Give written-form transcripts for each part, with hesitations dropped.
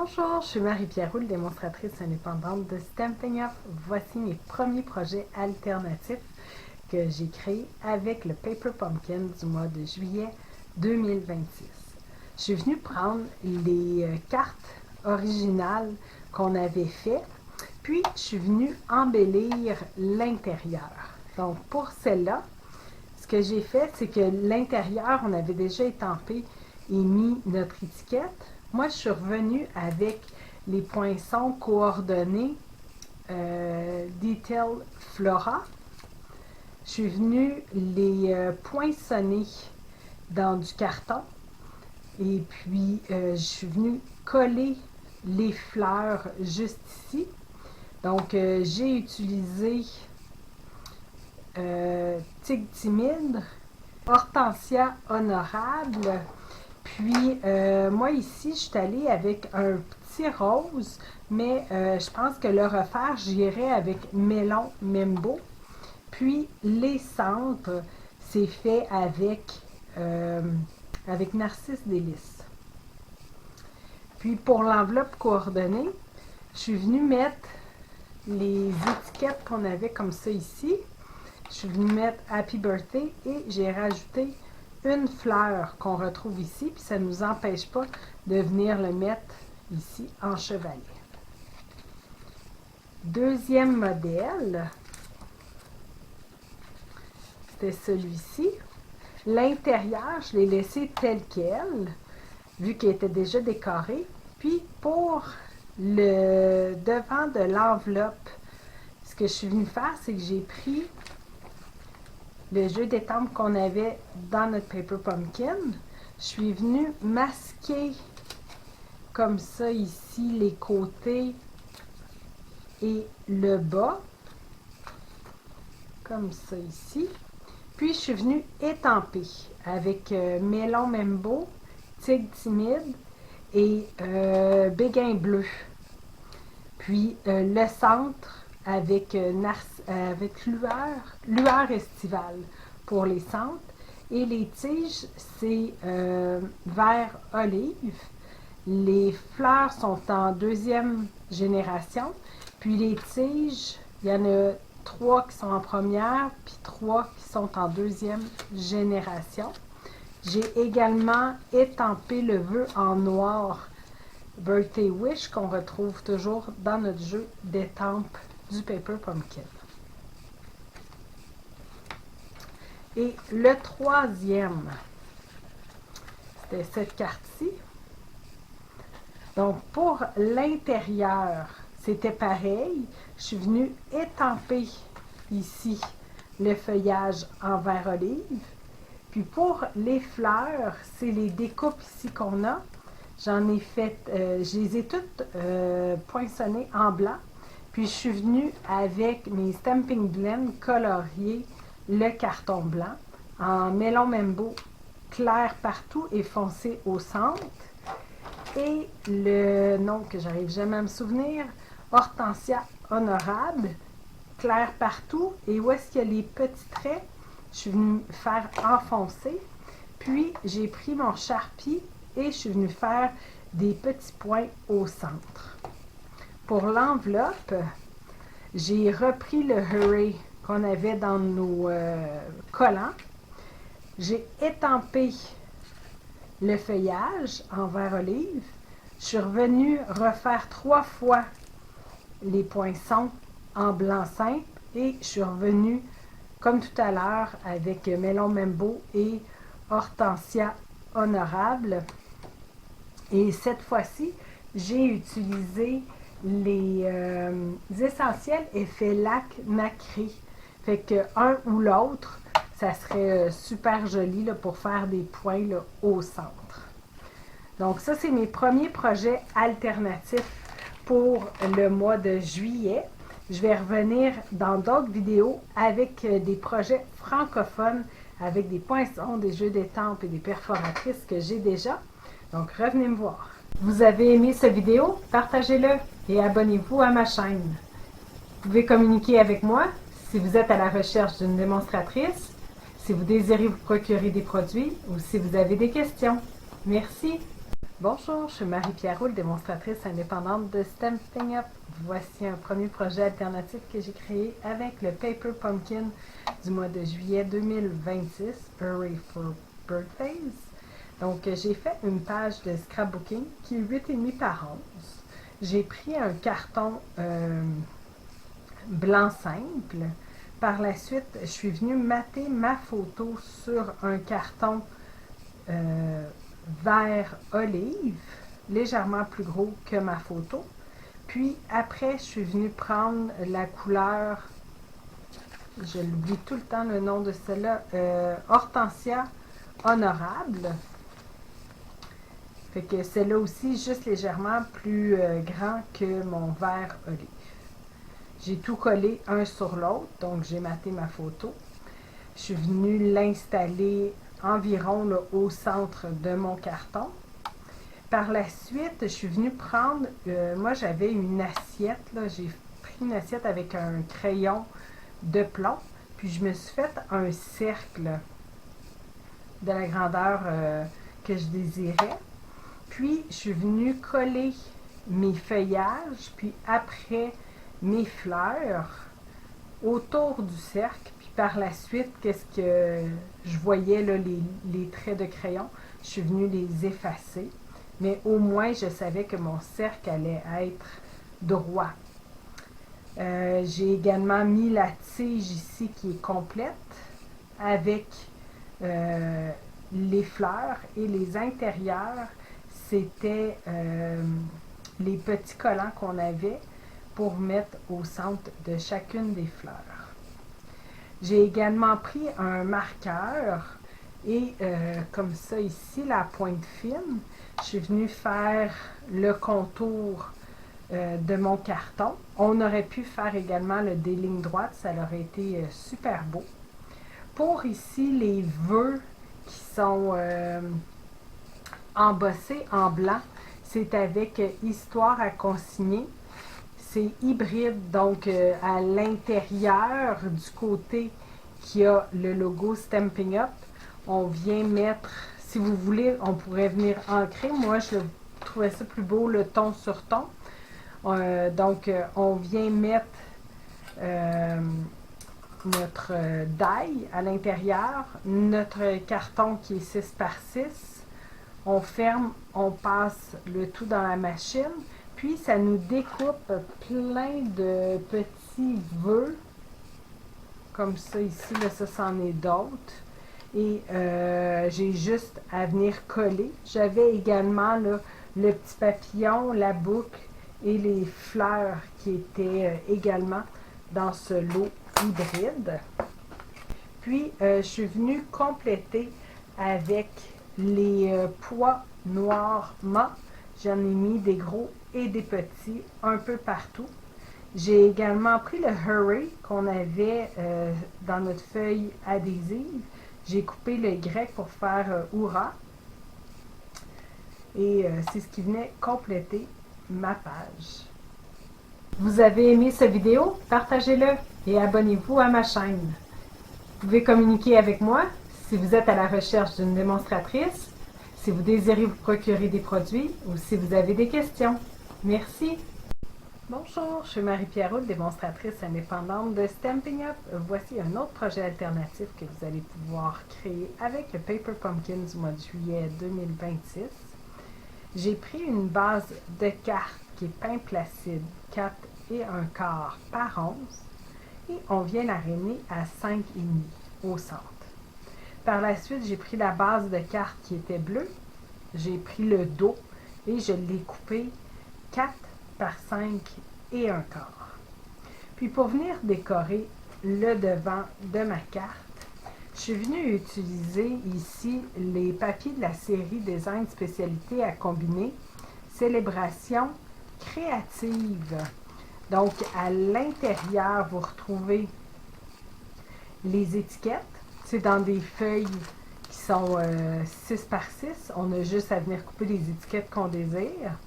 Bonjour, je suis Marie-Pierre Roux, démonstratrice indépendante de Stampin' Up. Voici mes premiers projets alternatifs que j'ai créés avec le Paper Pumpkin du mois de juillet 2026. Je suis venue prendre les cartes originales qu'on avait faites, puis je suis venue embellir l'intérieur. Donc pour celle-là, ce que j'ai fait, c'est que l'intérieur, on avait déjà étampé et mis notre étiquette. Moi, je suis revenue avec les poinçons coordonnés Detail Flora. Je suis venue les poinçonner dans du carton. Et puis, je suis venue coller les fleurs juste ici. Donc, j'ai utilisé Tigre timide, Hortensia honorable. Puis, moi ici, je suis allée avec un petit rose, mais je pense que le refaire, j'irai avec Melon Membo. Puis, les centres, c'est fait avec Narcisse Délice. Puis, pour l'enveloppe coordonnée, je suis venue mettre les étiquettes qu'on avait comme ça ici. Je suis venue mettre Happy Birthday et j'ai rajouté une fleur qu'on retrouve ici, puis ça ne nous empêche pas de venir le mettre ici en chevalet. Deuxième modèle, c'était celui-ci. L'intérieur, je l'ai laissé tel quel, vu qu'il était déjà décoré. Puis pour le devant de l'enveloppe, ce que je suis venue faire, c'est que j'ai pris le jeu d'étampes qu'on avait dans notre Paper Pumpkin. Je suis venue masquer comme ça ici les côtés et le bas, comme ça ici. Puis je suis venue étamper avec Melon Membo, Tigre timide et Béguin bleu. Puis le centre avec lueur estivale pour les centres. Et les tiges, c'est vert olive. Les fleurs sont en deuxième génération. Puis les tiges, il y en a 3 qui sont en première, puis 3 qui sont en deuxième génération. J'ai également étampé le vœu en noir Birthday Wish qu'on retrouve toujours dans notre jeu d'étampes du Paper Pumpkin. Et le troisième, c'était cette carte-ci. Donc, pour l'intérieur, c'était pareil. Je suis venue étamper ici le feuillage en vert olive. Puis pour les fleurs, c'est les découpes ici qu'on a. J'en ai fait, je les ai toutes poinçonnées en blanc. Puis je suis venue avec mes Stampin' Blend colorier le carton blanc en Melon Membo clair partout et foncé au centre. Et le nom que j'arrive jamais à me souvenir, Hortensia honorable, clair partout. Et où est-ce qu'il y a les petits traits, je suis venue faire enfoncer. Puis j'ai pris mon Sharpie et je suis venue faire des petits points au centre. Pour l'enveloppe, j'ai repris le Hooray qu'on avait dans nos collants. J'ai étampé le feuillage en vert olive. Je suis revenue refaire 3 fois les poinçons en blanc simple et je suis revenue comme tout à l'heure avec Melon Membo et Hortensia honorable. Et cette fois-ci, j'ai utilisé les essentiels effets lac nacré. Fait que un ou l'autre, ça serait super joli là, pour faire des points là, au centre. Donc ça, c'est mes premiers projets alternatifs pour le mois de juillet. Je vais revenir dans d'autres vidéos avec des projets francophones, avec des poinçons, des jeux d'étampes et des perforatrices que j'ai déjà. Donc revenez me voir. Vous avez aimé cette vidéo? Partagez-le et abonnez-vous à ma chaîne. Vous pouvez communiquer avec moi si vous êtes à la recherche d'une démonstratrice, si vous désirez vous procurer des produits ou si vous avez des questions. Merci! Bonjour, je suis Marie-Pierre Roule, démonstratrice indépendante de Stampin' Up. Voici un premier projet alternatif que j'ai créé avec le Paper Pumpkin du mois de juillet 2026, Hurry for Birthdays. Donc, j'ai fait une page de scrapbooking qui est 8,5 par 11. J'ai pris un carton blanc simple. Par la suite, je suis venue mater ma photo sur un carton vert olive, légèrement plus gros que ma photo. Puis après, je suis venue prendre la couleur, je l'oublie tout le temps le nom de celle-là, Hortensia Honorable. Fait que celle-là aussi, juste légèrement plus grand que mon vert olive. J'ai tout collé un sur l'autre, donc j'ai maté ma photo. Je suis venue l'installer environ là, au centre de mon carton. Par la suite, je suis venue prendre, moi j'avais une assiette, j'ai pris une assiette avec un crayon de plomb, puis je me suis fait un cercle de la grandeur que je désirais. Puis je suis venue coller mes feuillages, puis après mes fleurs autour du cercle. Par la suite, qu'est-ce que je voyais, là, les traits de crayon, je suis venue les effacer. Mais au moins, je savais que mon cercle allait être droit. J'ai également mis la tige ici qui est complète avec les fleurs et les intérieurs. C'était les petits collants qu'on avait pour mettre au centre de chacune des fleurs. J'ai également pris un marqueur et comme ça ici, la pointe fine, je suis venue faire le contour de mon carton. On aurait pu faire également des lignes droites, ça aurait été super beau. Pour ici, les vœux qui sont embossés en blanc, c'est avec Histoire à consigner. C'est hybride, donc à l'intérieur du côté qui a le logo Stampin' Up, on vient mettre, si vous voulez, on pourrait venir ancrer. Moi, je trouvais ça plus beau, le ton sur ton. Donc, on vient mettre notre die à l'intérieur, notre carton qui est 6 par 6. On ferme, on passe le tout dans la machine. Puis, ça nous découpe plein de petits vœux. Comme ça, ici, là, ça, c'en est d'autres. Et j'ai juste à venir coller. J'avais également là, le petit papillon, la boucle et les fleurs qui étaient également dans ce lot hybride. Puis, je suis venue compléter avec les pois noirs mat. J'en ai mis des gros et des petits un peu partout. J'ai également pris le Hurry qu'on avait dans notre feuille adhésive. J'ai coupé le Y pour faire Hurrah. Et c'est ce qui venait compléter ma page. Vous avez aimé cette vidéo? Partagez-le et abonnez-vous à ma chaîne. Vous pouvez communiquer avec moi si vous êtes à la recherche d'une démonstratrice, si vous désirez vous procurer des produits ou si vous avez des questions. Merci! Bonjour, je suis Marie-Pierre Roule, démonstratrice indépendante de Stampin' Up. Voici un autre projet alternatif que vous allez pouvoir créer avec le Paper Pumpkin du mois de juillet 2026. J'ai pris une base de cartes qui est pain placide 4 et 1 quart par 11 et on vient l'aréner à 5,5 au centre. Par la suite, j'ai pris la base de cartes qui était bleue, j'ai pris le dos et je l'ai coupé 4 par 5 et 1 quart. Puis pour venir décorer le devant de ma carte, je suis venue utiliser ici les papiers de la série Design Spécialité à combiner Célébration créative. Donc à l'intérieur, vous retrouvez les étiquettes. C'est dans des feuilles qui sont 6 par 6. On a juste à venir couper les étiquettes qu'on désire.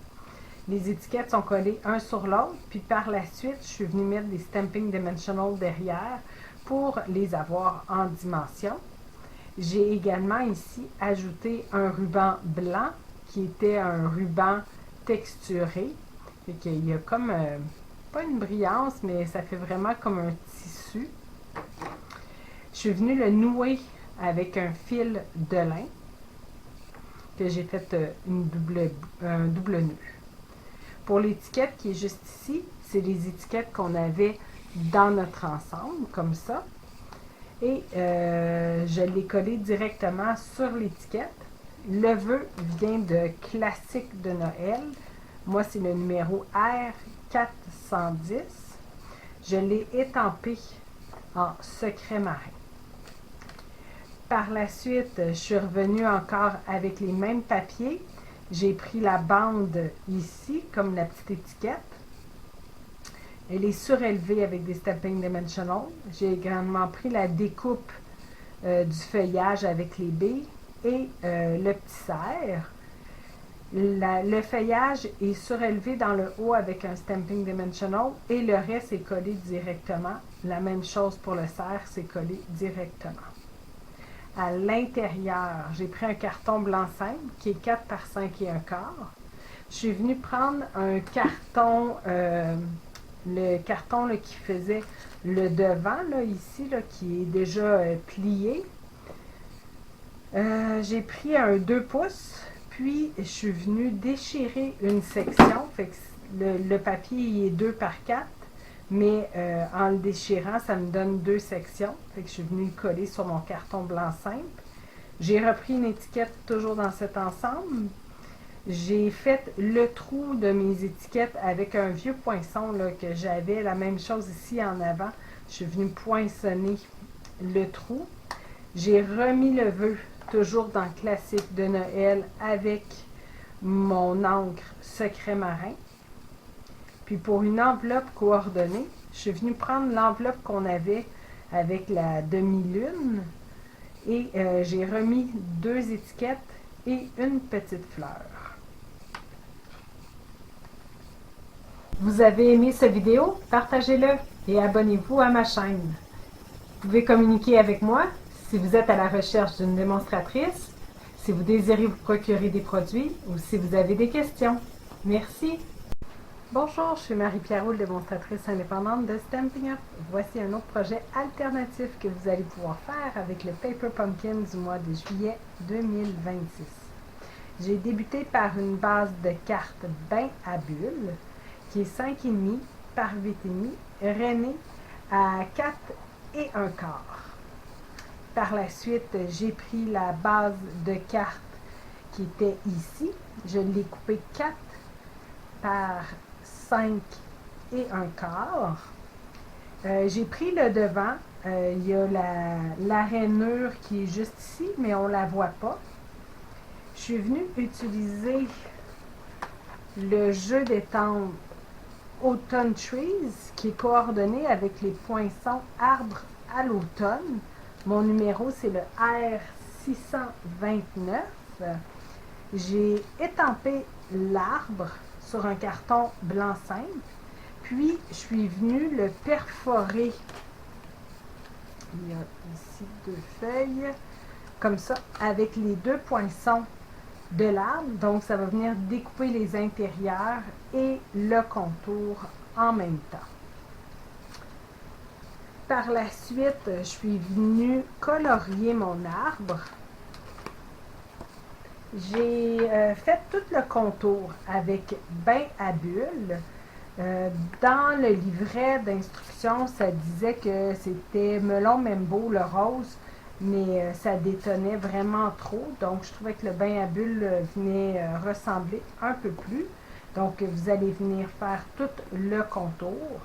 Les étiquettes sont collées un sur l'autre, puis par la suite, je suis venue mettre des Stamping Dimensional derrière pour les avoir en dimension. J'ai également ici ajouté un ruban blanc qui était un ruban texturé. Fait qu'il y a comme, pas une brillance, mais ça fait vraiment comme un tissu. Je suis venue le nouer avec un fil de lin que j'ai fait un double nœud. Pour l'étiquette qui est juste ici, c'est les étiquettes qu'on avait dans notre ensemble, comme ça. Et je l'ai collé directement sur l'étiquette. Le vœu vient de Classique de Noël. Moi, c'est le numéro R410. Je l'ai étampé en secret marin. Par la suite, je suis revenue encore avec les mêmes papiers. J'ai pris la bande ici, comme la petite étiquette. Elle est surélevée avec des Stamping Dimensional. J'ai également pris la découpe du feuillage avec les billes et le petit cerf. Le feuillage est surélevé dans le haut avec un Stamping Dimensional et le reste est collé directement. La même chose pour le cerf, c'est collé directement. À l'intérieur, j'ai pris un carton blanc simple qui est 4 par 5 et un quart. Je suis venue prendre un carton, le carton là, qui faisait le devant, là, ici, là, qui est déjà plié. J'ai pris un 2 pouces, puis je suis venue déchirer une section. Fait que le papier est 2 par 4. Mais en le déchirant, ça me donne 2 sections. Fait que je suis venue le coller sur mon carton blanc simple. J'ai repris une étiquette toujours dans cet ensemble. J'ai fait le trou de mes étiquettes avec un vieux poinçon là, que j'avais. La même chose ici en avant. Je suis venue poinçonner le trou. J'ai remis le vœu toujours dans Classique de Noël avec mon encre secret marin. Puis pour une enveloppe coordonnée, je suis venue prendre l'enveloppe qu'on avait avec la demi-lune et j'ai remis 2 étiquettes et une petite fleur. Vous avez aimé cette vidéo? Partagez-le et abonnez-vous à ma chaîne. Vous pouvez communiquer avec moi si vous êtes à la recherche d'une démonstratrice, si vous désirez vous procurer des produits ou si vous avez des questions. Merci! Bonjour, je suis Marie-Pierre Roule, démonstratrice indépendante de Stampin' Up. Voici un autre projet alternatif que vous allez pouvoir faire avec le Paper Pumpkin du mois de juillet 2026. J'ai débuté par une base de cartes bain à bulles qui est 5,5 par 8,5, rainée à 4 et un quart. Par la suite, j'ai pris la base de cartes qui était ici. Je l'ai coupée 4 par 5 et un quart. J'ai pris le devant. Il y a la rainure qui est juste ici, mais on ne la voit pas. Je suis venue utiliser le jeu d'étendre Autumn Trees qui est coordonné avec les poinçons arbres à l'automne. Mon numéro, c'est le R629. J'ai étampé l'arbre sur un carton blanc simple, puis je suis venue le perforer. Il y a ici 2 feuilles, comme ça, avec les 2 poinçons de l'arbre. Donc, ça va venir découper les intérieurs et le contour en même temps. Par la suite, je suis venue colorier mon arbre. J'ai fait tout le contour avec bain à bulles. Dans le livret d'instruction, ça disait que c'était melon Membo, le rose, mais ça détonnait vraiment trop. Donc, je trouvais que le bain à bulles venait ressembler un peu plus. Donc, vous allez venir faire tout le contour.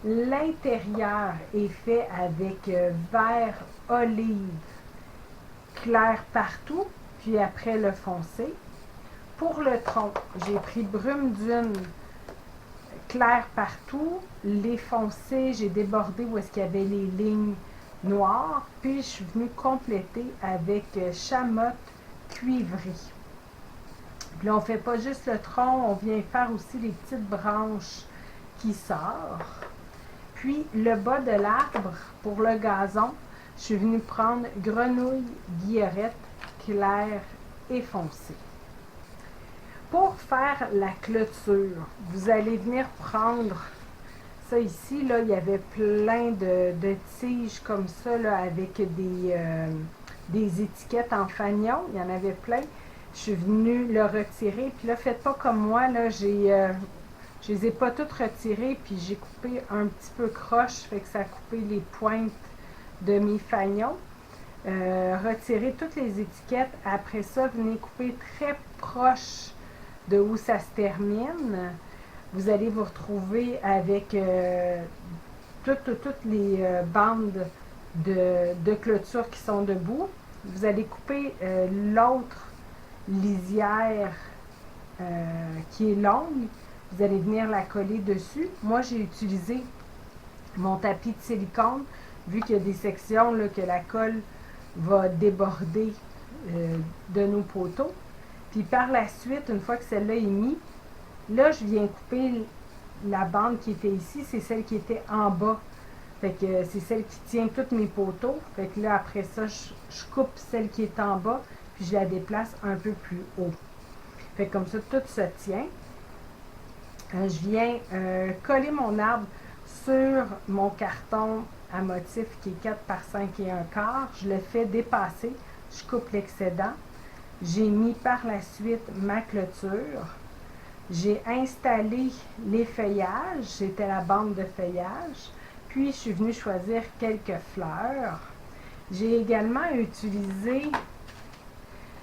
L'intérieur est fait avec vert olive clair partout, puis après le foncé. Pour le tronc, j'ai pris brume dune clair partout. Les foncés, j'ai débordé où est-ce qu'il y avait les lignes noires. Puis je suis venue compléter avec chamotte cuivrée. Puis là, on ne fait pas juste le tronc, on vient faire aussi les petites branches qui sortent. Puis le bas de l'arbre, pour le gazon, je suis venue prendre grenouille guillerette claire et foncée. Pour faire la clôture, vous allez venir prendre ça ici, là, il y avait plein de tiges comme ça, là, avec des étiquettes en fanion. Il y en avait plein. Je suis venue le retirer. Puis là, faites pas comme moi, là, je les ai pas toutes retirées, puis j'ai coupé un petit peu croche, fait que ça a coupé les pointes de mes fanions. Retirez toutes les étiquettes. Après ça, venez couper très proche de où ça se termine. Vous allez vous retrouver avec toutes les bandes de clôture qui sont debout. Vous allez couper l'autre lisière qui est longue. Vous allez venir la coller dessus. Moi, j'ai utilisé mon tapis de silicone, vu qu'il y a des sections là, que la colle va déborder de nos poteaux. Puis par la suite, une fois que celle-là est mise, là, je viens couper la bande qui était ici, c'est celle qui était en bas. Fait que c'est celle qui tient tous mes poteaux. Fait que là, après ça, je coupe celle qui est en bas, puis je la déplace un peu plus haut. Fait que comme ça, tout se tient. Je viens coller mon arbre sur mon carton à motif qui est 4 par 5 et un quart. Je le fais dépasser. Je coupe l'excédent. J'ai mis par la suite ma clôture. J'ai installé les feuillages, c'était la bande de feuillage, puis je suis venue choisir quelques fleurs. J'ai également utilisé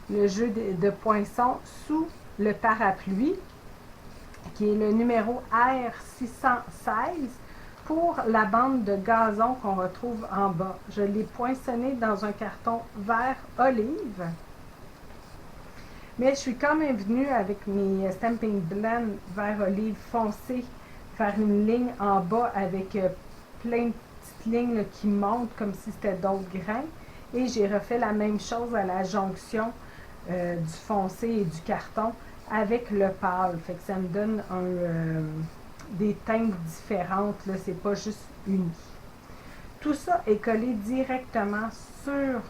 le jeu de poinçons sous le parapluie, qui est le numéro R616, pour la bande de gazon qu'on retrouve en bas. Je l'ai poinçonné dans un carton vert olive. Mais je suis quand même venue avec mes Stampin' Blend vert olive foncé faire une ligne en bas avec plein de petites lignes là, qui montent comme si c'était d'autres grains. Et j'ai refait la même chose à la jonction du foncé et du carton avec le pâle. Fait que ça me donne des teintes différentes, là, c'est pas juste uni. Tout ça est collé directement sur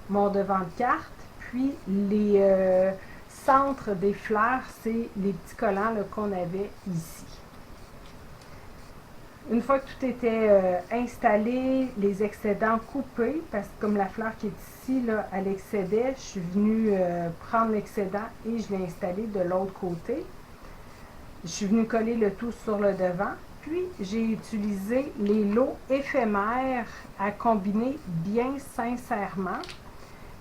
mon devant de carte, puis les centres des fleurs, c'est les petits collants qu'on avait ici. Une fois que tout était installé, les excédents coupés, parce que comme la fleur qui est ici, là, elle excédait, je suis venue prendre l'excédent et je l'ai installé de l'autre côté. Je suis venue coller le tout sur le devant. Puis, j'ai utilisé les lots éphémères à combiner bien sincèrement.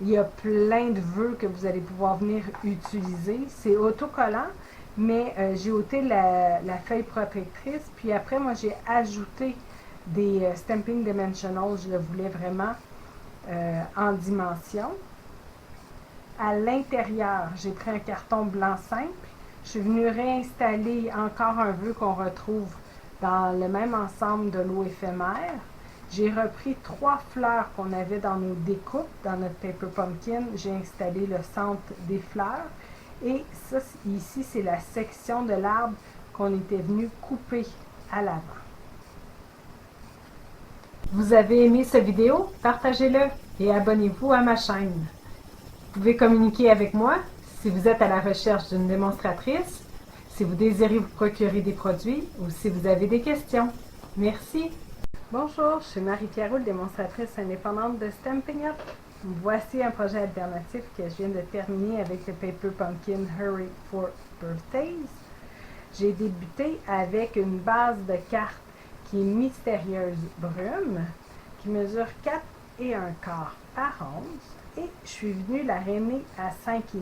Il y a plein de vœux que vous allez pouvoir venir utiliser. C'est autocollant, mais j'ai ôté la feuille protectrice. Puis après, moi, j'ai ajouté des Stampin' Dimensionals. Je le voulais vraiment en dimension. À l'intérieur, j'ai pris un carton blanc simple. Je suis venue réinstaller encore un vœu qu'on retrouve dans le même ensemble de lots éphémères. J'ai repris 3 fleurs qu'on avait dans nos découpes, dans notre Paper Pumpkin. J'ai installé le centre des fleurs. Et ça, ici, c'est la section de l'arbre qu'on était venu couper à l'avant. Vous avez aimé cette vidéo? Partagez-le et abonnez-vous à ma chaîne. Vous pouvez communiquer avec moi si vous êtes à la recherche d'une démonstratrice, si vous désirez vous procurer des produits ou si vous avez des questions. Merci! Bonjour, je suis Marie-Pierre Roule, démonstratrice indépendante de Stampin' Up. Voici un projet alternatif que je viens de terminer avec le Paper Pumpkin Hurry for Birthdays. J'ai débuté avec une base de cartes qui est Mystérieuse Brume, qui mesure 4 et un quart par 11, et je suis venue la raimer à 5,5.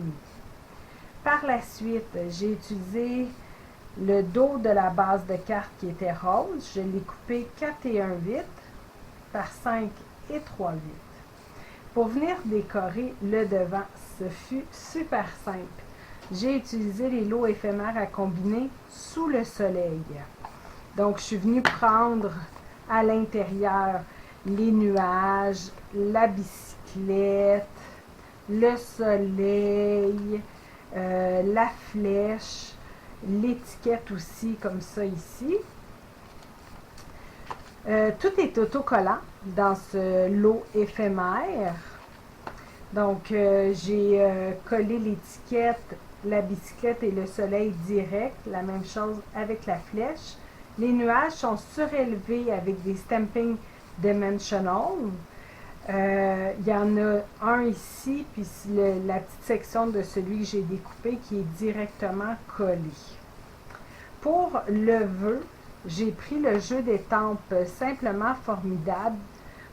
Par la suite, j'ai utilisé le dos de la base de carte qui était rose. Je l'ai coupé 4 et 1/8 par 5 et 3/8. Pour venir décorer le devant, ce fut super simple. J'ai utilisé les lots éphémères à combiner sous le soleil. Donc, je suis venue prendre à l'intérieur les nuages, la bicyclette, le soleil, la flèche, l'étiquette aussi, comme ça ici. Tout est autocollant dans ce lot éphémère. Donc, j'ai collé l'étiquette la bicyclette et le soleil direct. La même chose avec la flèche. Les nuages sont surélevés avec des Stamping Dimensional. Il y en a un ici, puis la petite section de celui que j'ai découpé qui est directement collé. Pour le vœu, j'ai pris le jeu d'étampes Simplement Formidable.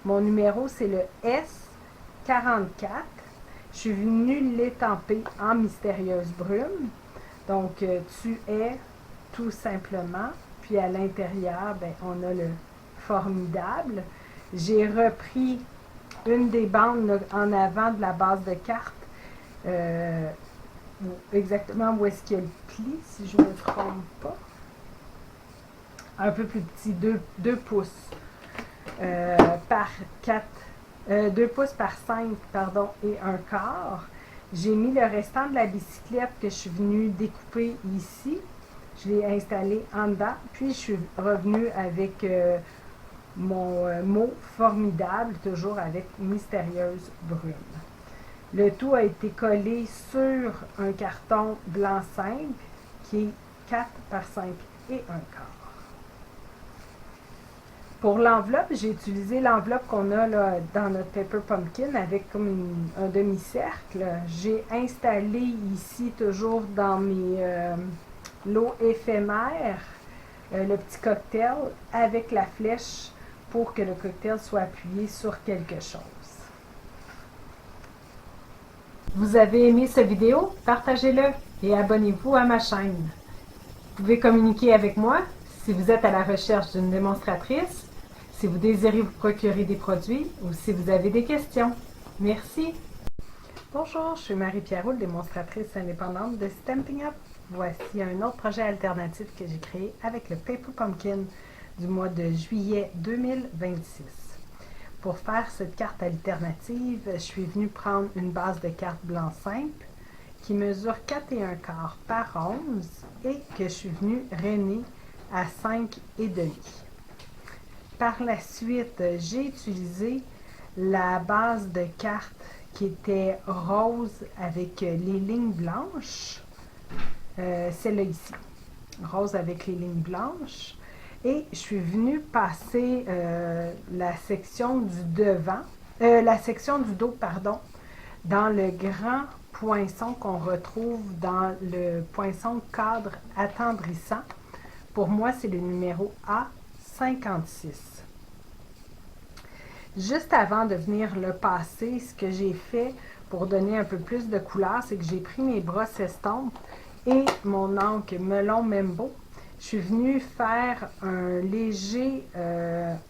Mon numéro, c'est le S44. Je suis venue l'étamper en Mystérieuse Brume. Donc, tu es tout simplement. Puis à l'intérieur, ben, on a le Formidable. J'ai repris une des bandes en avant de la base de carte. Exactement où est-ce qu'il y a le pli, si je ne me trompe pas. Un peu plus petit, 2 pouces par 4, 2 pouces par 5, pardon, et un quart. J'ai mis le restant de la bicyclette que je suis venue découper ici. Je l'ai installé en dedans, puis je suis revenue avec mon mot formidable, toujours avec Mystérieuse Brume. Le tout a été collé sur un carton blanc simple qui est 4 par 5 et un quart. Pour l'enveloppe, j'ai utilisé l'enveloppe qu'on a là, dans notre Paper Pumpkin avec comme un demi-cercle. J'ai installé ici, toujours dans mes lots éphémères, le petit cocktail avec la flèche pour que le cocktail soit appuyé sur quelque chose. Vous avez aimé cette vidéo? Partagez-le et abonnez-vous à ma chaîne. Vous pouvez communiquer avec moi si vous êtes à la recherche d'une démonstratrice, si vous désirez vous procurer des produits ou si vous avez des questions. Merci! Bonjour, je suis Marie-Pierre Roule, démonstratrice indépendante de Stampin' Up! Voici un autre projet alternatif que j'ai créé avec le Paper Pumpkin du mois de juillet 2026. Pour faire cette carte alternative, je suis venue prendre une base de carte blanc simple qui mesure 4 et un quart par 11 et que je suis venue rainer à 5 et demi. Par la suite, j'ai utilisé la base de carte qui était rose avec les lignes blanches, celle-là ici, rose avec les lignes blanches. Et je suis venue passer la section du devant, la section du dos, pardon, dans le grand poinçon qu'on retrouve dans le poinçon cadre attendrissant. Pour moi, c'est le numéro A56. Juste avant de venir le passer, ce que j'ai fait pour donner un peu plus de couleur, c'est que j'ai pris mes brosses estampes et mon encre Melon Membo. Je suis venue faire un léger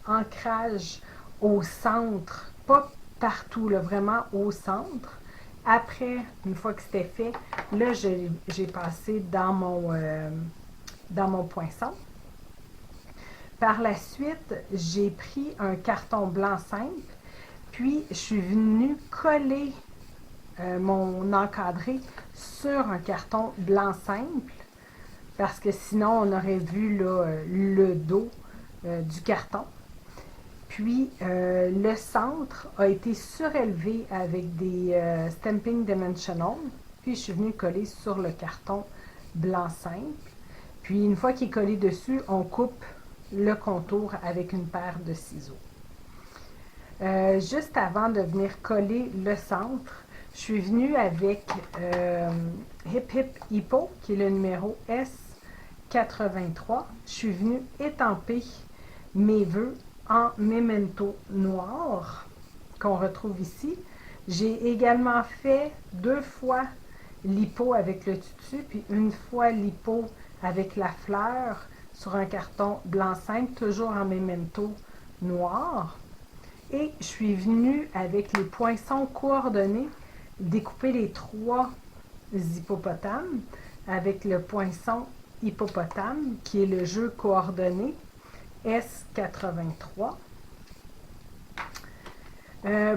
ancrage au centre, pas partout, là, vraiment au centre. Après, une fois que c'était fait, là, j'ai passé dans mon poinçon. Par la suite, j'ai pris un carton blanc simple, puis je suis venue coller mon encadré sur un carton blanc simple, parce que sinon on aurait vu là, le dos du carton. Puis le centre a été surélevé avec des Stamping Dimensional, puis je suis venue coller sur le carton blanc simple. Puis une fois qu'il est collé dessus, on coupe le contour avec une paire de ciseaux. Juste avant de venir coller le centre, je suis venue avec Hip Hip Hippo, qui est le numéro S83. Je suis venue étamper mes vœux en memento noir, qu'on retrouve ici. J'ai également fait 2 fois l'hippo avec le tutu, puis une fois l'hippo avec la fleur sur un carton blanc simple, toujours en memento noir. Et je suis venue avec les poinçons coordonnés découper les 3 hippopotames avec le poinçon hippopotame qui est le jeu coordonné S83.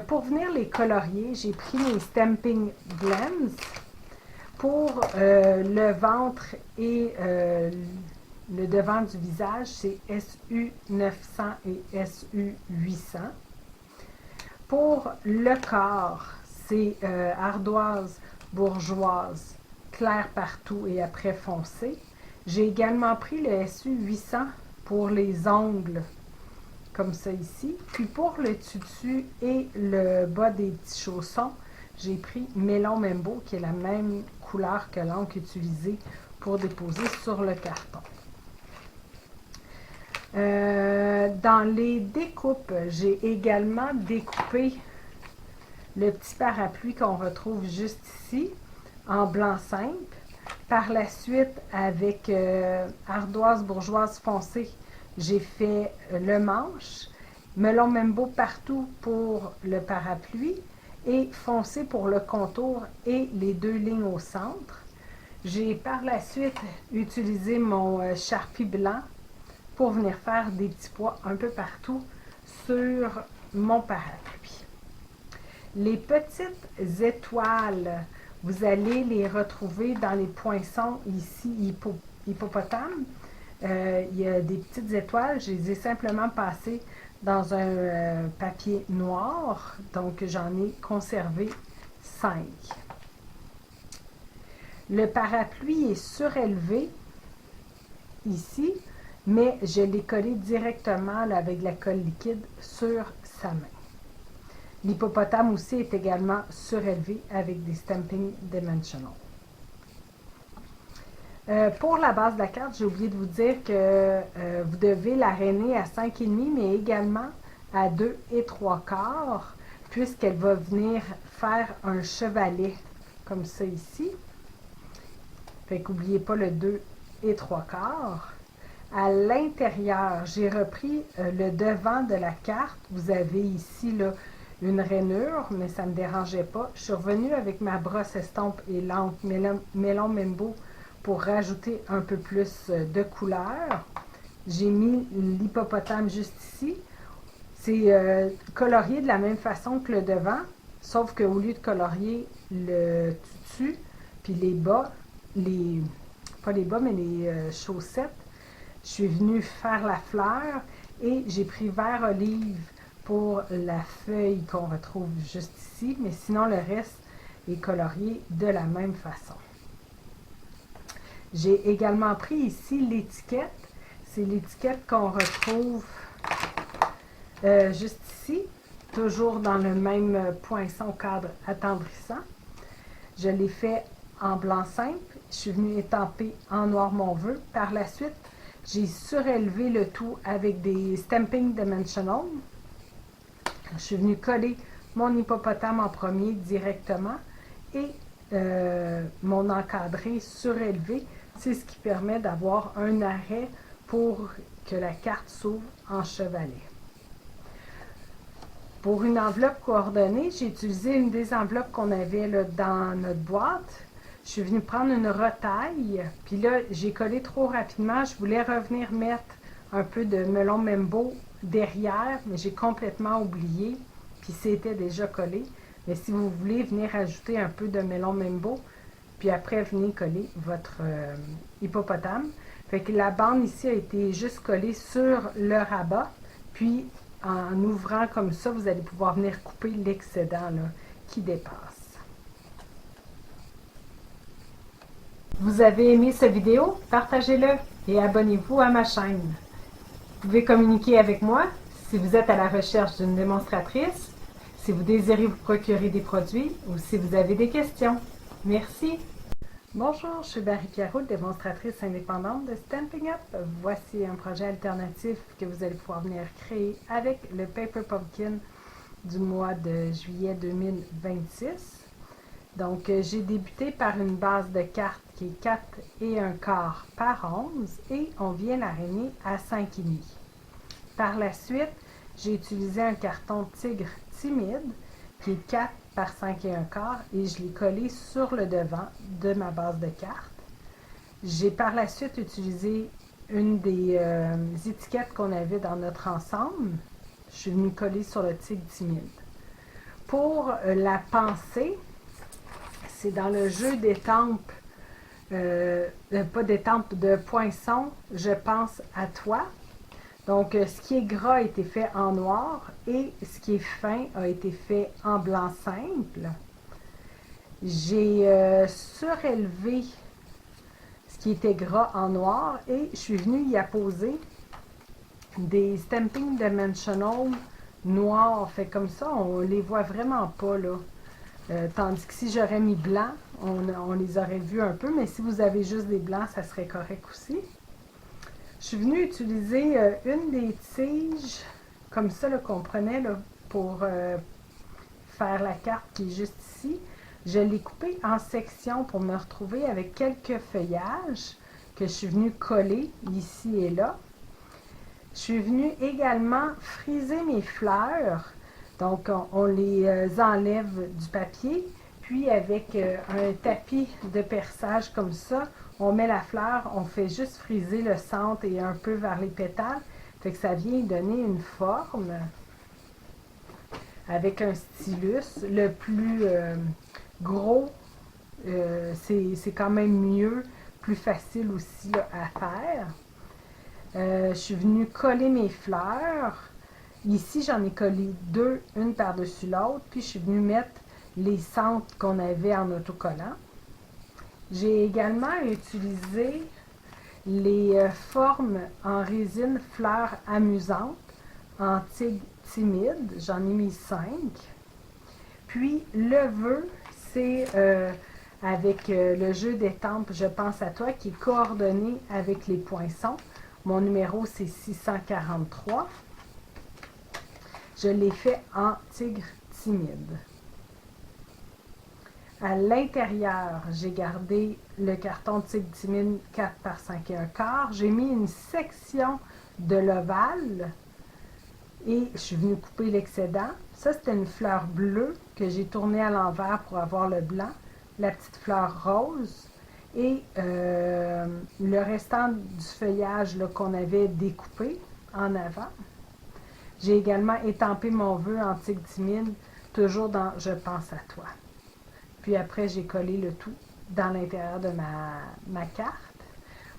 Pour venir les colorier, j'ai pris mes Stamping Blends. Pour le ventre et le devant du visage, c'est SU900 et SU800. Pour le corps, c'est ardoise, bourgeoise, clair partout et après foncé. J'ai également pris le SU 800 pour les ongles, comme ça ici. Puis pour le tutu et le bas des petits chaussons, j'ai pris Melon Membo, qui est la même couleur que l'encre utilisée pour déposer sur le carton. Dans les découpes, j'ai également découpé le petit parapluie qu'on retrouve juste ici, en blanc simple. Par la suite, avec ardoise bourgeoise foncée, j'ai fait le manche, melon Membo partout pour le parapluie et foncé pour le contour et les deux lignes au centre. J'ai par la suite utilisé mon Sharpie blanc pour venir faire des petits pois un peu partout sur mon parapluie. Les petites étoiles, vous allez les retrouver dans les poinçons ici, hippopotame. Il y a des petites étoiles, je les ai simplement passées dans un papier noir, donc j'en ai conservé 5. Le parapluie est surélevé ici, mais je l'ai collé directement là, avec de la colle liquide sur sa main. L'hippopotame aussi est également surélevé avec des Stampin' Dimensional. Pour la base de la carte, j'ai oublié de vous dire que vous devez l'aréner à 5,5, mais également à 2 3/4, puisqu'elle va venir faire un chevalet comme ça ici. Fait qu'oubliez pas le 2 3/4. À l'intérieur, j'ai repris le devant de la carte. Vous avez ici là, une rainure, mais ça ne me dérangeait pas. Je suis revenue avec ma brosse estompe et l'encre Melon Membo pour rajouter un peu plus de couleur. J'ai mis l'hippopotame juste ici. C'est colorié de la même façon que le devant, sauf qu'au lieu de colorier le tutu, puis les bas, pas les bas, mais les chaussettes, je suis venue faire la fleur et j'ai pris vert olive pour la feuille qu'on retrouve juste ici, mais sinon le reste est colorié de la même façon. J'ai également pris ici l'étiquette. C'est l'étiquette qu'on retrouve juste ici, toujours dans le même poinçon cadre attendrissant. Je l'ai fait en blanc simple. Je suis venue étamper en noir mon vœu. Par la suite, j'ai surélevé le tout avec des Stampin' Dimensional. Je suis venue coller mon hippopotame en premier directement et mon encadré surélevé. C'est ce qui permet d'avoir un arrêt pour que la carte s'ouvre en chevalet. Pour une enveloppe coordonnée, j'ai utilisé une des enveloppes qu'on avait là, dans notre boîte. Je suis venue prendre une retaille, puis là, j'ai collé trop rapidement. Je voulais revenir mettre un peu de melon Membo derrière, mais j'ai complètement oublié, puis c'était déjà collé. Mais si vous voulez venir ajouter un peu de melon Membo, puis après venez coller votre hippopotame. Fait que la bande ici a été juste collée sur le rabat, puis en ouvrant comme ça, vous allez pouvoir venir couper l'excédent qui dépasse. Vous avez aimé cette vidéo? Partagez-le et abonnez-vous à ma chaîne. Vous pouvez communiquer avec moi si vous êtes à la recherche d'une démonstratrice, si vous désirez vous procurer des produits ou si vous avez des questions. Merci! Bonjour, je suis Marie-Pierre Roux, démonstratrice indépendante de Stampin' Up. Voici un projet alternatif que vous allez pouvoir venir créer avec le Paper Pumpkin du mois de juillet 2026. Donc, j'ai débuté par une base de cartes qui est 4 1/4 par 11 et on vient l'aréner à 5,5. Par la suite, j'ai utilisé un carton tigre timide qui est 4 par 5 1/4 et je l'ai collé sur le devant de ma base de cartes. J'ai par la suite utilisé une des étiquettes qu'on avait dans notre ensemble. Je suis venue coller sur le tigre timide. Pour la pensée, c'est dans le jeu d'étampes, pas d'étampes, de poinçons, je pense à toi. Donc, ce qui est gras a été fait en noir et ce qui est fin a été fait en blanc simple. J'ai surélevé ce qui était gras en noir et je suis venue y apposer des Stamping Dimensional noirs. Fait comme ça, on les voit vraiment pas là. Tandis que si j'aurais mis blanc, on les aurait vus un peu, mais si vous avez juste des blancs, ça serait correct aussi. Je suis venue utiliser une des tiges, comme ça qu'on prenait là, pour faire la carte qui est juste ici. Je l'ai coupée en sections pour me retrouver avec quelques feuillages que je suis venue coller ici et là. Je suis venue également friser mes fleurs. Donc, on les enlève du papier, puis avec un tapis de perçage comme ça, on met la fleur, on fait juste friser le centre et un peu vers les pétales. Fait que ça vient donner une forme avec un stylus. Le plus gros, c'est quand même mieux, plus facile aussi là, à faire. Je suis venue coller mes fleurs. Ici, j'en ai collé deux, une par-dessus l'autre, puis je suis venue mettre les centres qu'on avait en autocollant. J'ai également utilisé les formes en résine fleurs amusantes, en tigre timide. J'en ai mis 5. Puis le vœu, c'est avec le jeu d'étampes Je pense à toi, qui est coordonné avec les poinçons. Mon numéro, c'est 643. Je l'ai fait en tigre timide. À l'intérieur, j'ai gardé le carton tigre timide 4 par 5 et 1/4. J'ai mis une section de l'ovale et je suis venue couper l'excédent. Ça, c'était une fleur bleue que j'ai tournée à l'envers pour avoir le blanc. La petite fleur rose et le restant du feuillage qu'on avait découpé en avant. J'ai également étampé mon vœu en tigre timide, toujours dans Je pense à toi. Puis après, j'ai collé le tout dans l'intérieur de ma carte.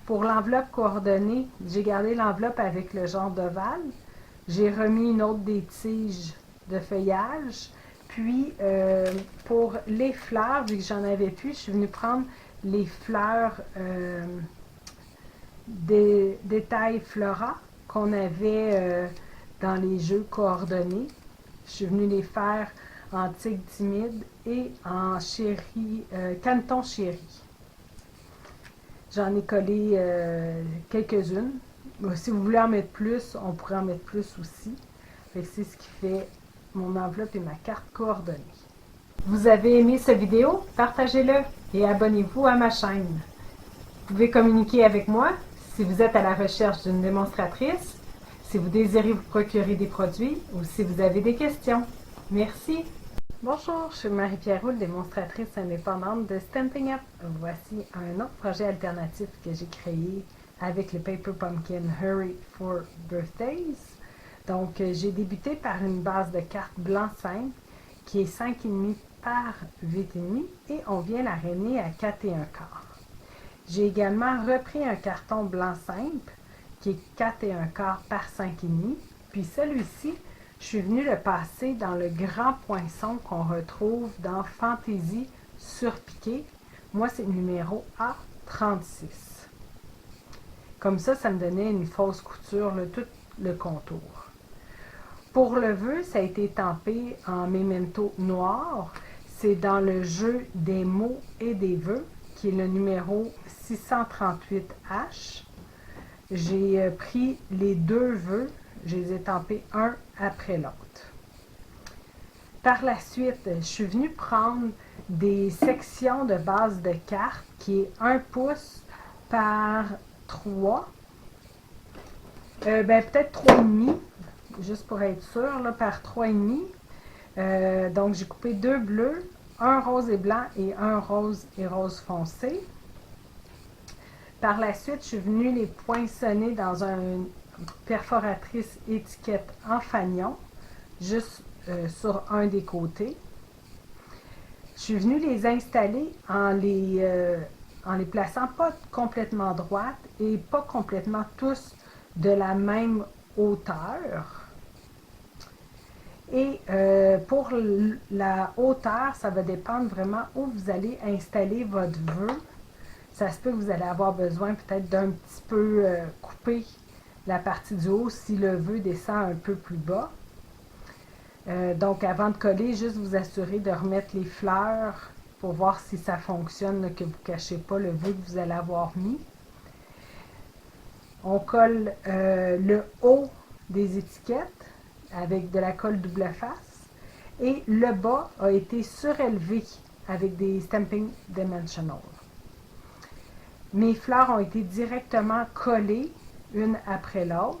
Pour l'enveloppe coordonnée, j'ai gardé l'enveloppe avec le genre d'ovale. J'ai remis une autre des tiges de feuillage. Puis, pour les fleurs, vu que j'en avais plus, je suis venue prendre les fleurs des détails Flora qu'on avait dans les jeux coordonnés. Je suis venue les faire en tigre timide et en chéri, canton chéri. J'en ai collé quelques-unes. Si vous voulez en mettre plus, on pourrait en mettre plus aussi. C'est ce qui fait mon enveloppe et ma carte coordonnée. Vous avez aimé cette vidéo? Partagez-le et abonnez-vous à ma chaîne. Vous pouvez communiquer avec moi si vous êtes à la recherche d'une démonstratrice, si vous désirez vous procurer des produits ou si vous avez des questions. Merci! Bonjour, je suis Marie-Pierre Roule, démonstratrice indépendante de Stampin' Up. Voici un autre projet alternatif que j'ai créé avec le Paper Pumpkin Hurry for Birthdays. Donc, j'ai débuté par une base de cartes blanc simple qui est 5,5 par 8,5 et on vient la ramener à 4 et 1/4. J'ai également repris un carton blanc simple qui est 4 et 1/4 par 5,5. Puis celui-ci, je suis venue le passer dans le grand poinçon qu'on retrouve dans Fantaisie surpiqué. Moi, c'est le numéro A36. Comme ça me donnait une fausse couture, tout le contour. Pour le vœu, ça a été tampé en memento noir. C'est dans le jeu des mots et des vœux, qui est le numéro 638H. J'ai pris les deux vœux, je les ai tampés un après l'autre. Par la suite, je suis venue prendre des sections de base de cartes qui est 1 pouce par 3, peut-être 3,5, juste pour être sûr, là, par 3,5. Donc, j'ai coupé deux bleus, un rose et blanc et un rose et rose foncé. Par la suite, je suis venue les poinçonner dans une perforatrice étiquette en fanion, juste sur un des côtés. Je suis venue les installer en les plaçant pas complètement droites et pas complètement tous de la même hauteur. Et pour la hauteur, ça va dépendre vraiment où vous allez installer votre vœu. Ça se peut que vous allez avoir besoin peut-être d'un petit peu couper la partie du haut si le vœu descend un peu plus bas. Donc avant de coller, juste vous assurer de remettre les fleurs pour voir si ça fonctionne, là, que vous ne cachez pas le vœu que vous allez avoir mis. On colle le haut des étiquettes avec de la colle double face et le bas a été surélevé avec des Stampin' Dimensional. Mes fleurs ont été directement collées une après l'autre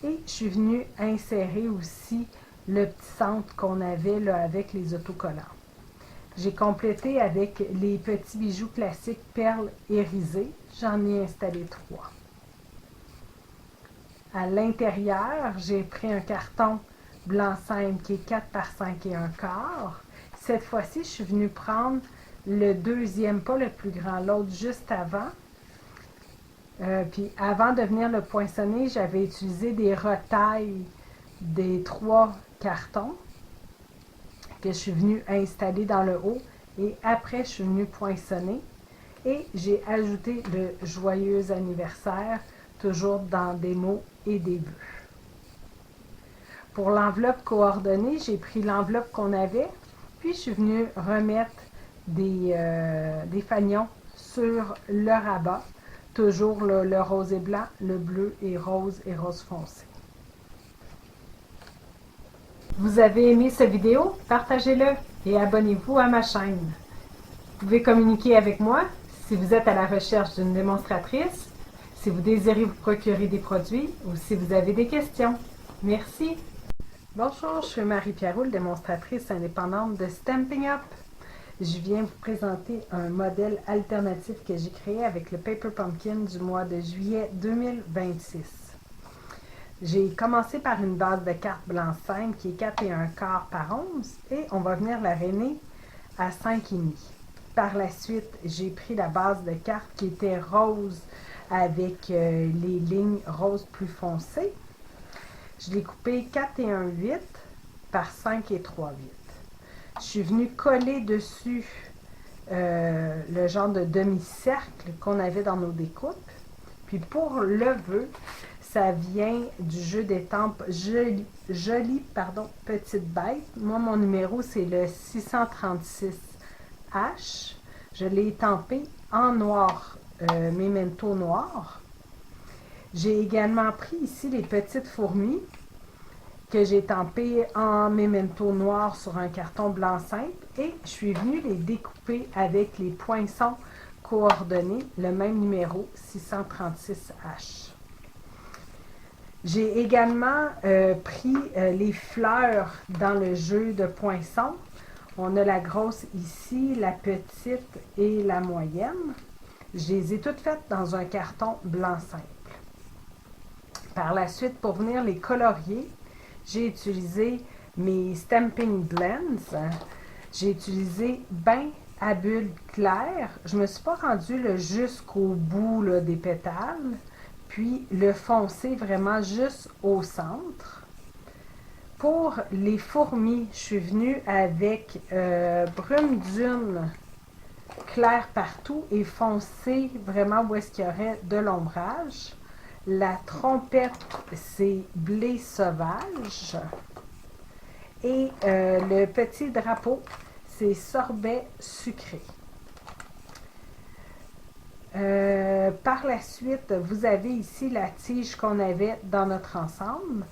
et je suis venue insérer aussi le petit centre qu'on avait là, avec les autocollants. J'ai complété avec les petits bijoux classiques perles irisées. J'en ai installé 3. À l'intérieur, j'ai pris un carton blanc simple qui est 4 par 5 et 1/4. Cette fois-ci, je suis venue prendre le deuxième, pas le plus grand, l'autre juste avant. Puis avant de venir le poinçonner, j'avais utilisé des retailles des 3 cartons que je suis venue installer dans le haut. Et après, je suis venue poinçonner. Et j'ai ajouté le joyeux anniversaire, toujours dans des mots et des vœux. Pour l'enveloppe coordonnée, j'ai pris l'enveloppe qu'on avait, puis je suis venue remettre des fanions sur le rabat. Toujours le rose et blanc, le bleu et rose foncé. Vous avez aimé cette vidéo? Partagez-le et abonnez-vous à ma chaîne. Vous pouvez communiquer avec moi si vous êtes à la recherche d'une démonstratrice, si vous désirez vous procurer des produits ou si vous avez des questions. Merci! Bonjour, je suis Marie-Pierre Roule, démonstratrice indépendante de Stampin' Up! Je viens vous présenter un modèle alternatif que j'ai créé avec le Paper Pumpkin du mois de juillet 2026. J'ai commencé par une base de cartes blanc simple qui est 4 et 1/4 par 11 et on va venir la rainer à 5,5. Par la suite, j'ai pris la base de cartes qui était rose avec les lignes roses plus foncées. Je l'ai coupé 4 et 1/8 par 5 et 3/8. Je suis venue coller dessus le genre de demi-cercle qu'on avait dans nos découpes. Puis pour le vœu, ça vient du jeu d'étampes Jolie Petite Bête. Moi, mon numéro, c'est le 636H. Je l'ai étampé en noir, Memento noir. J'ai également pris ici les petites fourmis que j'ai estampées en Memento noir sur un carton blanc simple et je suis venue les découper avec les poinçons coordonnés, le même numéro 636H. J'ai également pris les fleurs dans le jeu de poinçons. On a la grosse ici, la petite et la moyenne. Je les ai toutes faites dans un carton blanc simple. Par la suite, pour venir les colorier, j'ai utilisé mes Stampin' Blends. J'ai utilisé bain à bulles claires. Je ne me suis pas rendue jusqu'au bout là, des pétales. Puis le foncé vraiment juste au centre. Pour les fourmis, je suis venue avec brume dune clair partout et foncé vraiment où est-ce qu'il y aurait de l'ombrage. La trompette, c'est blé sauvage. Et le petit drapeau, c'est sorbet sucré. Par la suite, vous avez ici la tige qu'on avait dans notre ensemble.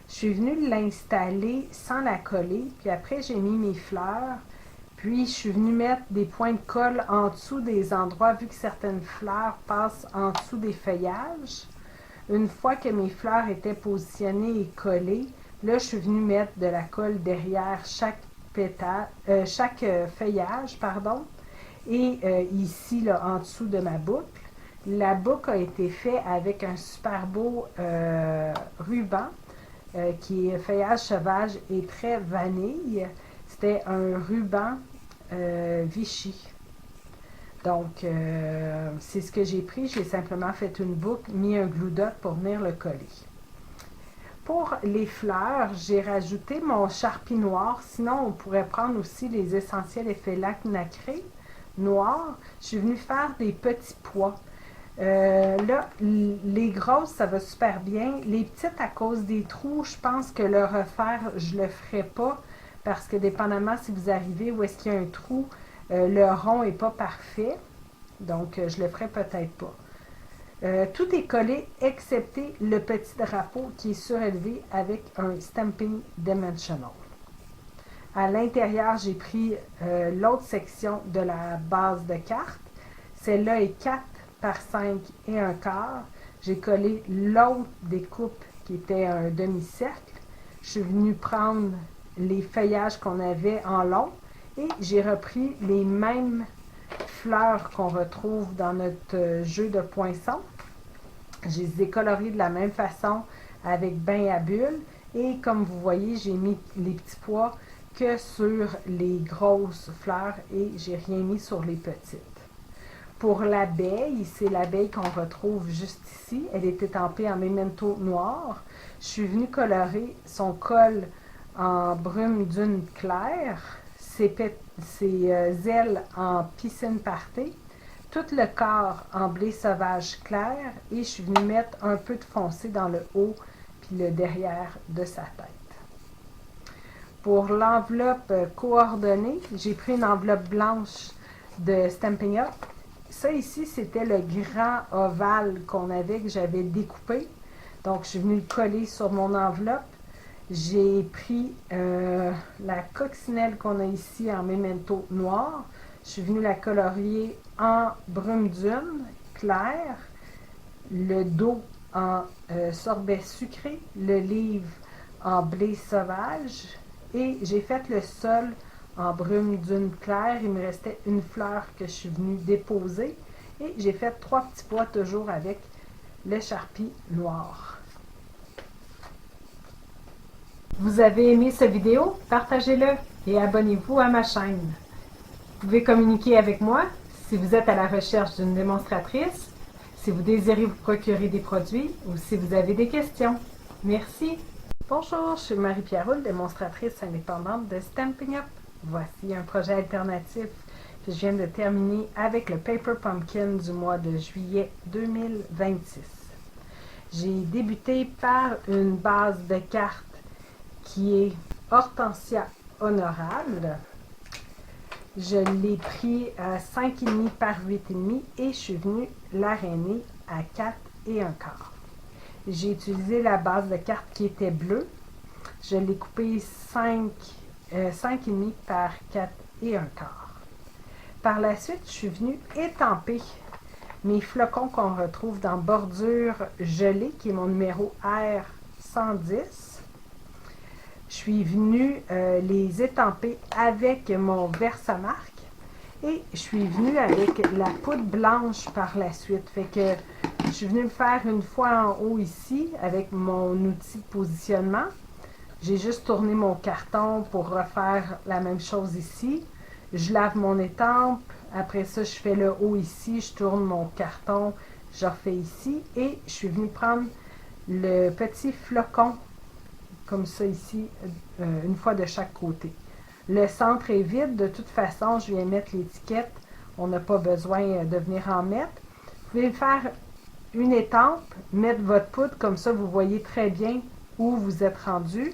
Je suis venue l'installer sans la coller, puis après j'ai mis mes fleurs, puis je suis venue mettre des points de colle en dessous des endroits, vu que certaines fleurs passent en dessous des feuillages. Une fois que mes fleurs étaient positionnées et collées, là je suis venue mettre de la colle derrière chaque feuillage, pardon. Et ici, là, en dessous de ma boucle, la boucle a été faite avec un super beau ruban qui est feuillage sauvage et très vanille. C'était un ruban Vichy. Donc, c'est ce que j'ai pris. J'ai simplement fait une boucle, mis un glue dot pour venir le coller. Pour les fleurs, j'ai rajouté mon charpie noir. Sinon, on pourrait prendre aussi les essentiels effets lac nacré noir. Je suis venue faire des petits pois. Là, les grosses, ça va super bien. Les petites, à cause des trous, je pense que le refaire, je le ferai pas. Parce que dépendamment si vous arrivez où est-ce qu'il y a un trou, le rond n'est pas parfait. Donc, je le ferai peut-être pas. Tout est collé excepté le petit drapeau qui est surélevé avec un Stampin' Dimensional. À l'intérieur, j'ai pris l'autre section de la base de carte. Celle-là est 4 par 5 et un quart. J'ai collé l'autre découpe qui était un demi-cercle. Je suis venue prendre les feuillages qu'on avait en long et j'ai repris les mêmes fleurs qu'on retrouve dans notre jeu de poinçons. Je les ai colorées de la même façon avec bain à bulles et comme vous voyez, j'ai mis les petits pois que sur les grosses fleurs et j'ai rien mis sur les petites. Pour l'abeille, c'est l'abeille qu'on retrouve juste ici. Elle est étampée en memento noir. Je suis venue colorer son col en brume dune claire, ses ailes en piscine party, tout le corps en blé sauvage clair et je suis venue mettre un peu de foncé dans le haut puis le derrière de sa tête. Pour l'enveloppe coordonnée, j'ai pris une enveloppe blanche de Stampin' Up. Ça ici, c'était le grand ovale qu'on avait, que j'avais découpé. Donc, je suis venue le coller sur mon enveloppe. J'ai pris la coccinelle qu'on a ici en memento noir. Je suis venue la colorier en brume dune clair, le dos en sorbet sucré, le livre en blé sauvage et j'ai fait le sol en brume dune claire. Il me restait une fleur que je suis venue déposer et j'ai fait 3 petits pois toujours avec le charpie noir. Vous avez aimé cette vidéo? Partagez-le et abonnez-vous à ma chaîne. Vous pouvez communiquer avec moi si vous êtes à la recherche d'une démonstratrice, si vous désirez vous procurer des produits ou si vous avez des questions. Merci! Bonjour, je suis Marie-Pierre Roule, démonstratrice indépendante de Stampin' Up. Voici un projet alternatif que je viens de terminer avec le Paper Pumpkin du mois de juillet 2026. J'ai débuté par une base de cartes qui est Hortensia Honorable. Je l'ai pris à 5,5 par 8,5 et je suis venue l'arrainer à 4 et un quart. J'ai utilisé la base de cartes qui était bleue. Je l'ai coupée 5,5 par 4 et un quart. Par la suite, je suis venue étamper mes flocons qu'on retrouve dans Bordure gelée, qui est mon numéro R110. Je suis venue les étamper avec mon Versamark et je suis venue avec la poudre blanche par la suite. Fait que je suis venue le faire une fois en haut ici avec mon outil de positionnement. J'ai juste tourné mon carton pour refaire la même chose ici. Je lave mon étampe. Après ça, je fais le haut ici. Je tourne mon carton. Je refais ici. Et je suis venue prendre le petit flocon comme ça ici, une fois de chaque côté. Le centre est vide. De toute façon, je viens mettre l'étiquette. On n'a pas besoin de venir en mettre. Vous pouvez faire une étampe, mettre votre poudre, comme ça vous voyez très bien où vous êtes rendu.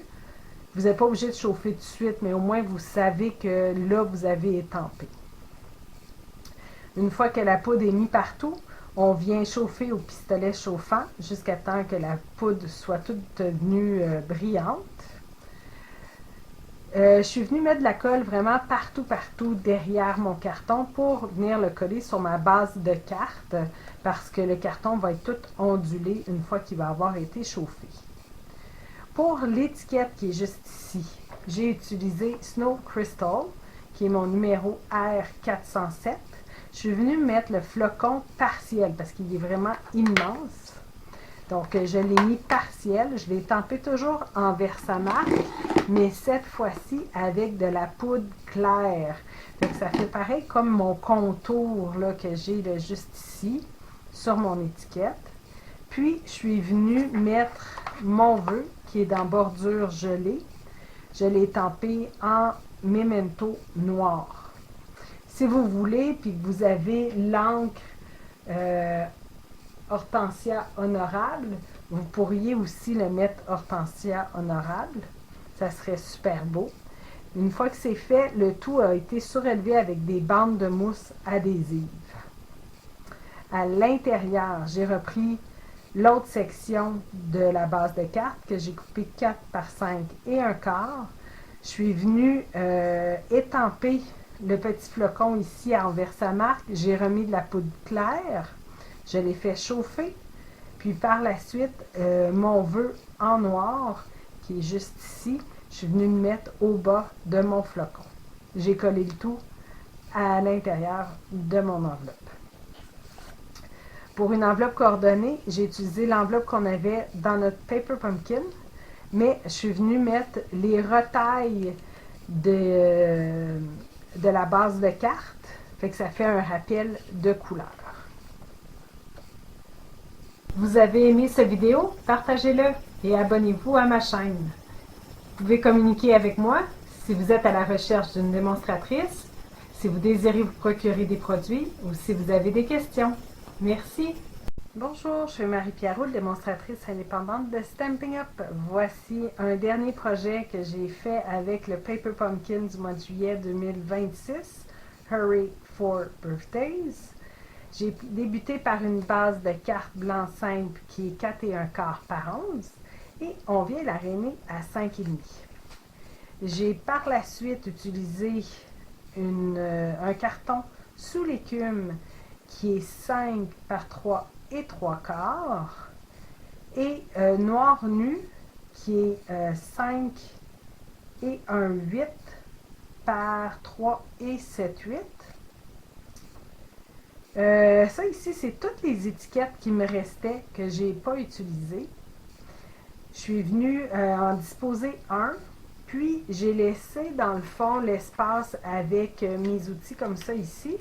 Vous n'êtes pas obligé de chauffer tout de suite, mais au moins vous savez que là, vous avez étampé. Une fois que la poudre est mise partout, on vient chauffer au pistolet chauffant jusqu'à temps que la poudre soit toute devenue brillante. Je suis venue mettre de la colle vraiment partout derrière mon carton pour venir le coller sur ma base de carte parce que le carton va être tout ondulé une fois qu'il va avoir été chauffé. Pour l'étiquette qui est juste ici, j'ai utilisé Snow Crystal, qui est mon numéro R407. Je suis venue mettre le flocon partiel parce qu'il est vraiment immense. Donc, je l'ai mis partiel. Je l'ai tempé toujours en Versamark, mais cette fois-ci avec de la poudre claire. Donc, ça fait pareil comme mon contour là, que j'ai juste ici sur mon étiquette. Puis, je suis venue mettre mon vœu qui est dans bordure gelée. Je l'ai estampé en memento noir. Si vous voulez, puis que vous avez l'encre Hortensia honorable, vous pourriez aussi le mettre Hortensia honorable. Ça serait super beau. Une fois que c'est fait, le tout a été surélevé avec des bandes de mousse adhésive. À l'intérieur, j'ai repris l'autre section de la base de cartes que j'ai coupée 4 par 5 et un quart. Je suis venue étamper le petit flocon ici en Versamark. J'ai remis de la poudre claire. Je l'ai fait chauffer. Puis par la suite, mon vœu en noir, qui est juste ici, je suis venue le mettre au bas de mon flocon. J'ai collé le tout à l'intérieur de mon enveloppe. Pour une enveloppe coordonnée, j'ai utilisé l'enveloppe qu'on avait dans notre Paper Pumpkin, mais je suis venue mettre les retailles de la base de carte, fait que ça fait un rappel de couleur. Vous avez aimé cette vidéo? Partagez-le et abonnez-vous à ma chaîne. Vous pouvez communiquer avec moi si vous êtes à la recherche d'une démonstratrice, si vous désirez vous procurer des produits ou si vous avez des questions. Merci. Bonjour, je suis Marie-Pierre Roux, démonstratrice indépendante de Stampin' Up. Voici un dernier projet que j'ai fait avec le Paper Pumpkin du mois de juillet 2026, Hurry for Birthdays. J'ai débuté par une base de cartes blanc simple qui est 4 et un quart par 11 et on vient l'aréner à 5,5. J'ai par la suite utilisé un carton sous l'écume qui est 5 par 3 et 3 quarts et noir nu qui est 5 et un 8 par 3 et 7/8. Ça ici, c'est toutes les étiquettes qui me restaient que j'ai pas utilisées. Je suis venue en disposer un, puis j'ai laissé dans le fond l'espace avec mes outils comme ça ici.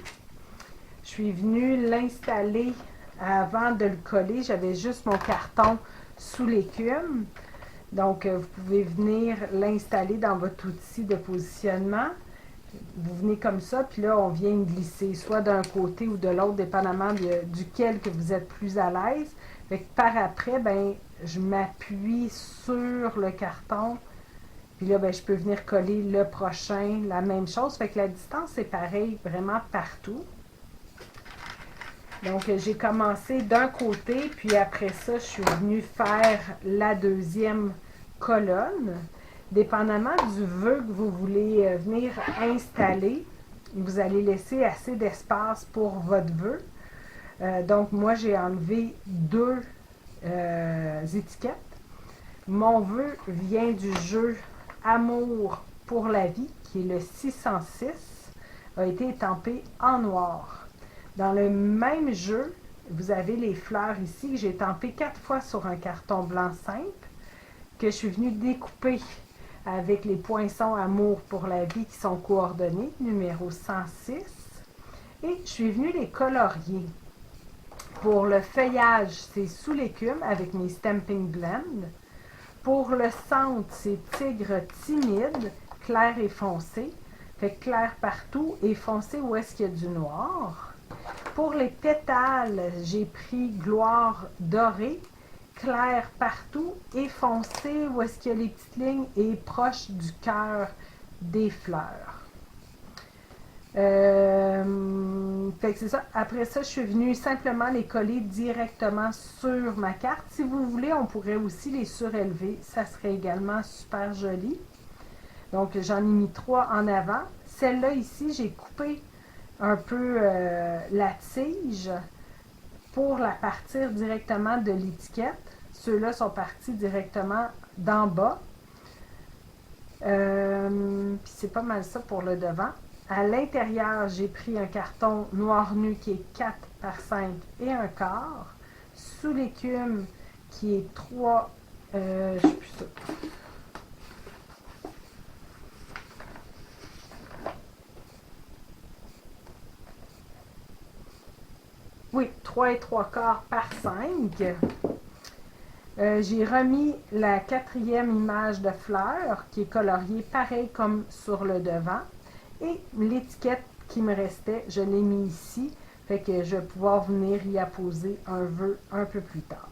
Je suis venue l'installer avant de le coller. J'avais juste mon carton sous l'écume. Donc, vous pouvez venir l'installer dans votre outil de positionnement. Vous venez comme ça, puis là, on vient glisser soit d'un côté ou de l'autre, dépendamment duquel que vous êtes plus à l'aise. Fait que par après, ben, je m'appuie sur le carton, puis là, ben, je peux venir coller le prochain, la même chose. Fait que la distance est pareille vraiment partout. Donc, j'ai commencé d'un côté, puis après ça, je suis venue faire la deuxième colonne. Dépendamment du vœu que vous voulez venir installer, vous allez laisser assez d'espace pour votre vœu. Donc, moi, j'ai enlevé deux étiquettes. Mon vœu vient du jeu Amour pour la vie, qui est le 606, a été étampé en noir. Dans le même jeu, vous avez les fleurs ici que j'ai étampées 4 fois sur un carton blanc simple, que je suis venue découper avec les poinçons Amour pour la vie qui sont coordonnés, numéro 106. Et je suis venue les colorier. Pour le feuillage, c'est sous l'écume avec mes Stamping Blend. Pour le centre, c'est Tigre timide, clair et foncé. Fait clair partout et foncé où est-ce qu'il y a du noir. Pour les pétales, j'ai pris Gloire dorée, clair partout et foncé où est-ce qu'il y a les petites lignes et proche du cœur des fleurs. Fait que c'est ça. Après ça, je suis venue simplement les coller directement sur ma carte. Si vous voulez, on pourrait aussi les surélever. Ça serait également super joli. Donc, j'en ai mis 3 en avant. Celle-là ici, j'ai coupé un peu la tige pour la partir directement de l'étiquette. Ceux-là sont partis directement d'en bas. Puis c'est pas mal ça pour le devant. À l'intérieur, j'ai pris un carton noir nu qui est 4 par 5 et un quart. Sous l'écume qui est 3... je sais plus ça. Oui, 3 et 3 quarts par 5. J'ai remis la 4e image de fleur qui est coloriée pareil comme sur le devant. Et l'étiquette qui me restait, je l'ai mis ici. Fait que je vais pouvoir venir y apposer un vœu un peu plus tard.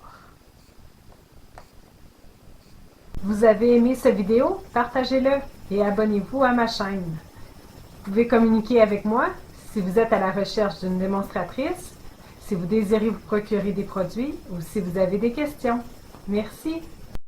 Vous avez aimé cette vidéo? Partagez-le et abonnez-vous à ma chaîne. Vous pouvez communiquer avec moi si vous êtes à la recherche d'une démonstratrice, si vous désirez vous procurer des produits ou si vous avez des questions. Merci.